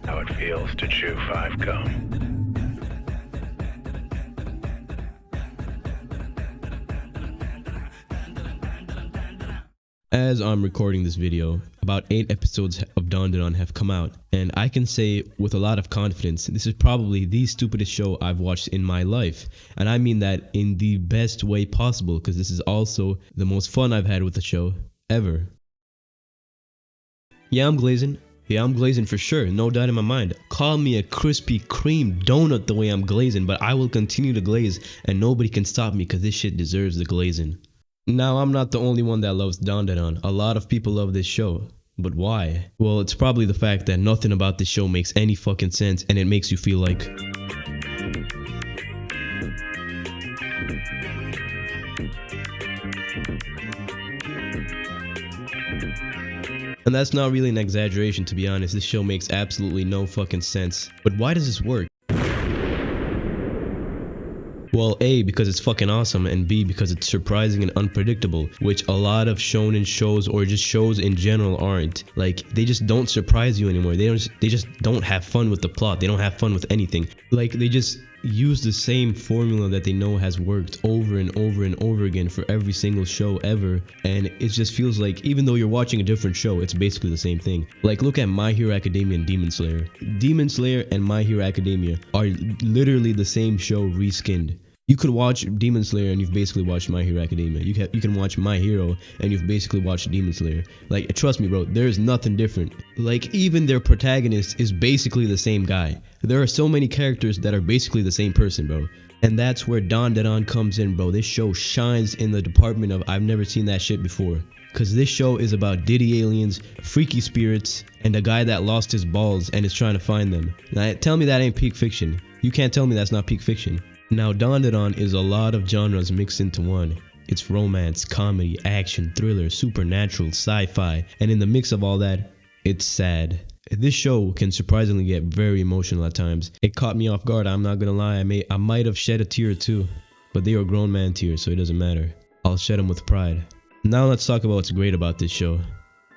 how it feels to chew five gum. As I'm recording this video, about 8 episodes of dandadan have come out, and I can say with a lot of confidence, this is probably the stupidest show I've watched in my life. And I mean that in the best way possible, because this is also the most fun I've had with the show ever. Yeah, I'm glazing. Yeah, I'm glazing for sure, no doubt in my mind. Call me a Krispy Kreme donut the way I'm glazing, but I will continue to glaze, and nobody can stop me because this shit deserves the glazing. Now, I'm not the only one that loves dandadan. A lot of people love this show. But why? Well, it's probably the fact that nothing about this show makes any fucking sense, and it makes you feel like... And that's not really an exaggeration, to be honest. This show makes absolutely no fucking sense. But why does this work? Well, A, because it's fucking awesome, and B, because it's surprising and unpredictable, which a lot of shonen shows or just shows in general aren't. Like, they just don't surprise you anymore. They just don't have fun with the plot. They don't have fun with anything. Like, they just use the same formula that they know has worked over and over and over again for every single show ever, and it just feels like even though you're watching a different show, it's basically the same thing. Like, look at My Hero Academia and Demon Slayer. Demon Slayer and My Hero Academia are literally the same show reskinned. You could watch Demon Slayer and you've basically watched My Hero Academia. You can watch My Hero and you've basically watched Demon Slayer. Like, trust me, bro, there's nothing different. Like, even their protagonist is basically the same guy. There are so many characters that are basically the same person, bro. And that's where dandadan comes in, bro. This show shines in the department of I've never seen that shit before. Cause this show is about Diddy aliens, freaky spirits, and a guy that lost his balls and is trying to find them. Now, tell me that ain't peak fiction. You can't tell me that's not peak fiction. Now, dandadan is a lot of genres mixed into one. It's romance, comedy, action, thriller, supernatural, sci-fi, and in the mix of all that, it's sad. This show can surprisingly get very emotional at times. It caught me off guard, I'm not gonna lie. I might have shed a tear or two, but they were grown man tears, so it doesn't matter. I'll shed them with pride. Now let's talk about what's great about this show.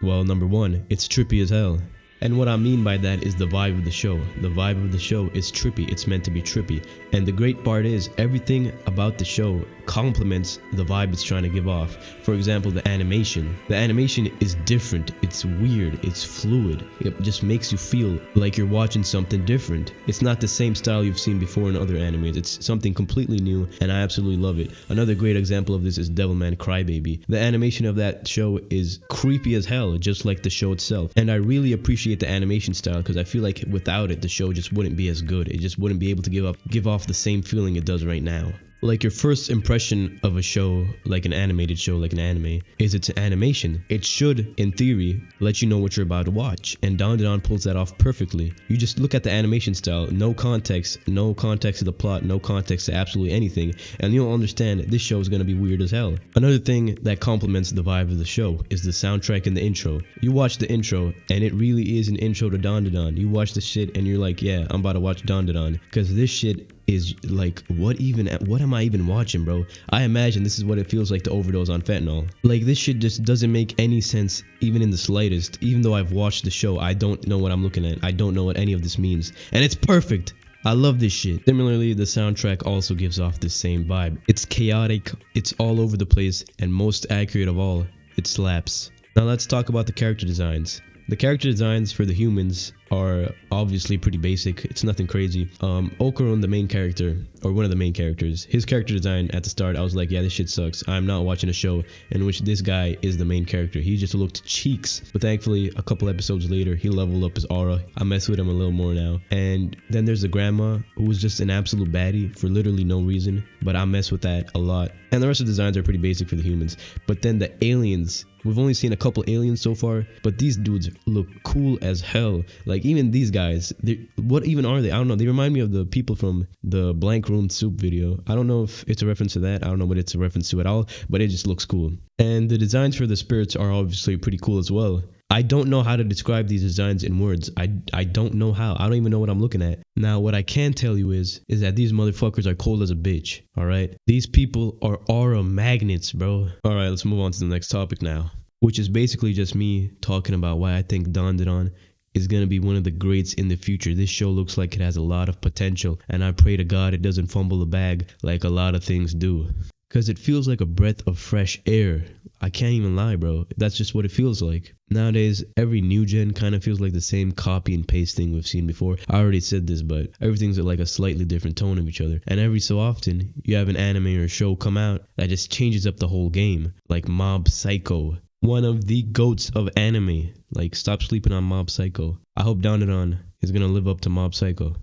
Well, number one, it's trippy as hell. And what I mean by that is the vibe of the show. The vibe of the show is trippy. It's meant to be trippy. And the great part is everything about the show complements the vibe it's trying to give off. For example, the animation. The animation is different. It's weird. It's fluid. It just makes you feel like you're watching something different. It's not the same style you've seen before in other animes. It's something completely new, and I absolutely love it. Another great example of this is Devilman Crybaby. The animation of that show is creepy as hell, just like the show itself. And I really appreciate the animation style because I feel like without it, the show just wouldn't be as good. It just wouldn't be able to give off the same feeling it does right now. Like, your first impression of a show, like an animated show, like an anime, is its animation. It should, in theory, let you know what you're about to watch, and dandadan pulls that off perfectly. You just look at the animation style, no context to the plot, no context to absolutely anything, and you'll understand this show is going to be weird as hell. Another thing that complements the vibe of the show is the soundtrack and the intro. You watch the intro, and it really is an intro to dandadan. You watch the shit, and you're like, yeah, I'm about to watch dandadan, because this shit is like, what am I even watching, bro? I imagine this is what it feels like to overdose on fentanyl. Like, this shit just doesn't make any sense, even in the slightest. Even though I've watched the show, I don't know what I'm looking at. I don't know what any of this means, and it's perfect. I love this shit. Similarly, the soundtrack also gives off the same vibe. It's chaotic, it's all over the place, and most accurate of all, it slaps. Now let's talk about the character designs. The character designs for the humans are obviously pretty basic. It's nothing crazy. Okarun, the main character, or one of the main characters, his character design at the start, I was like, yeah, this shit sucks. I'm not watching a show in which this guy is the main character. He just looked cheeks. But thankfully, a couple episodes later, he leveled up his aura. I mess with him a little more now. And then there's the grandma, who was just an absolute baddie for literally no reason. But I mess with that a lot. And the rest of the designs are pretty basic for the humans. But then the aliens, we've only seen a couple aliens so far, but these dudes look cool as hell. Like, even these guys, what even are they? I don't know. They remind me of the people from the Blank Room Soup video. I don't know if it's a reference to that. I don't know what it's a reference to at all, but it just looks cool. And the designs for the spirits are obviously pretty cool as well. I don't know how to describe these designs in words. I don't know how. I don't even know what I'm looking at. Now, what I can tell you is that these motherfuckers are cold as a bitch, alright? These people are aura magnets, bro. Alright, let's move on to the next topic now, which is basically just me talking about why I think dandadan is gonna be one of the greats in the future. This show looks like it has a lot of potential, and I pray to God it doesn't fumble the bag like a lot of things do. Cause it feels like a breath of fresh air. I can't even lie, bro. That's just what it feels like. Nowadays, every new gen kind of feels like the same copy and paste thing we've seen before. I already said this, but everything's like a slightly different tone of each other. And every so often, you have an anime or a show come out that just changes up the whole game. Like Mob Psycho. One of the goats of anime. Like, stop sleeping on Mob Psycho. I hope dandadan is gonna live up to Mob Psycho.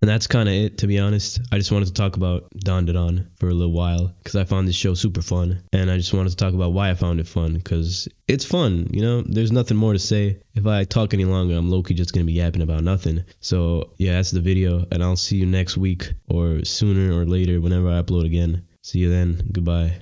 And that's kind of it, to be honest. I just wanted to talk about dandadan for a little while because I found this show super fun. And I just wanted to talk about why I found it fun because it's fun, you know? There's nothing more to say. If I talk any longer, I'm low-key just going to be yapping about nothing. So, yeah, that's the video. And I'll see you next week or sooner or later whenever I upload again. See you then. Goodbye.